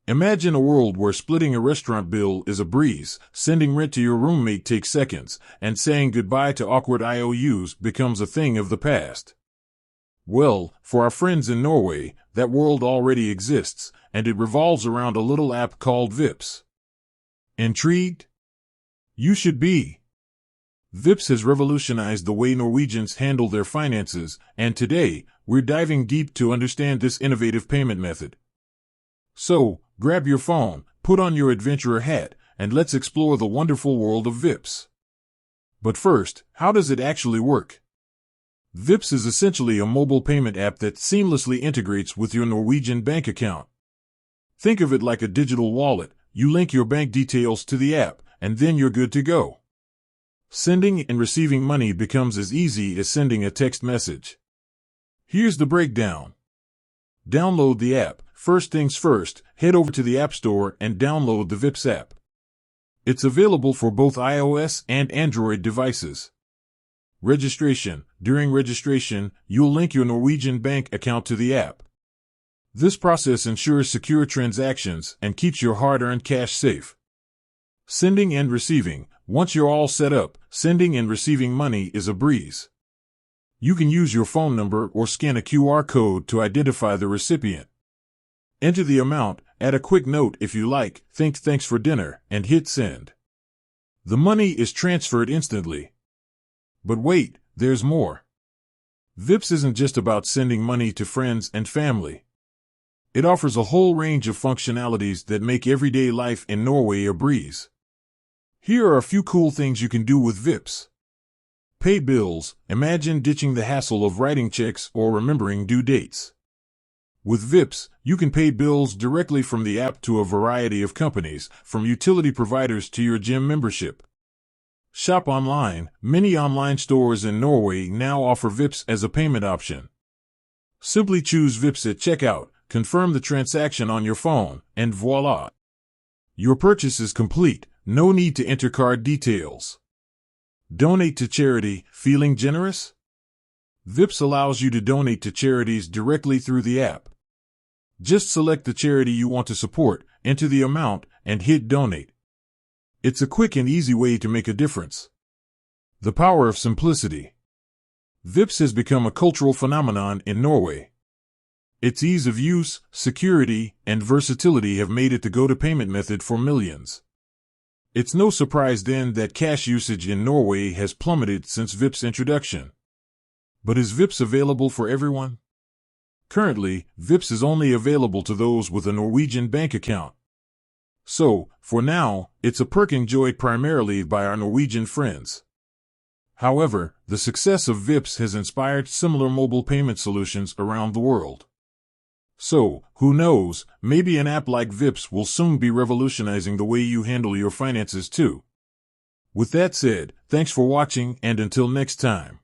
Imagine a world where splitting a restaurant bill is a breeze, sending rent to your roommate takes seconds, and saying goodbye to awkward IOUs becomes a thing of the past. Well, for our friends in Norway, that world already exists, and it revolves around a little app called Vipps. Intrigued? You should be. Vipps has revolutionized the way Norwegians handle their finances, and today, we're diving deep to understand this innovative payment method. So, grab your phone, put on your adventurer hat, and let's explore the wonderful world of Vipps. But first, how does it actually work? Vipps is essentially a mobile payment app that seamlessly integrates with your Norwegian bank account. Think of it like a digital wallet. You link your bank details to the app, and then you're good to go. Sending and receiving money becomes as easy as sending a text message. Here's the breakdown. Download the app. First things first, head over to the App Store and download the Vipps app. It's available for both iOS and Android devices. Registration. During registration, you'll link your Norwegian bank account to the app. This process ensures secure transactions and keeps your hard-earned cash safe. Sending and receiving. Once you're all set up, sending and receiving money is a breeze. You can use your phone number or scan a QR code to identify the recipient. Enter the amount, add a quick note if you like, think thanks for dinner, and hit send. The money is transferred instantly. But wait, there's more. Vipps isn't just about sending money to friends and family. It offers a whole range of functionalities that make everyday life in Norway a breeze. Here are a few cool things you can do with Vipps. Pay bills. Imagine ditching the hassle of writing checks or remembering due dates. With Vipps, you can pay bills directly from the app to a variety of companies, from utility providers to your gym membership. Shop online. Many online stores in Norway now offer Vipps as a payment option. Simply choose Vipps at checkout, confirm the transaction on your phone, and voila! Your purchase is complete. No need to enter card details. Donate to charity. Feeling generous? Vipps allows you to donate to charities directly through the app. Just select the charity you want to support, enter the amount, and hit donate. It's a quick and easy way to make a difference. The power of simplicity. Vipps has become a cultural phenomenon in Norway. Its ease of use, security, and versatility have made it the go-to payment method for millions. It's no surprise then that cash usage in Norway has plummeted since Vipps' introduction. But is Vipps available for everyone? Currently, Vipps is only available to those with a Norwegian bank account. So, for now, it's a perk enjoyed primarily by our Norwegian friends. However, the success of Vipps has inspired similar mobile payment solutions around the world. So, who knows, maybe an app like Vipps will soon be revolutionizing the way you handle your finances too. With that said, thanks for watching, and until next time.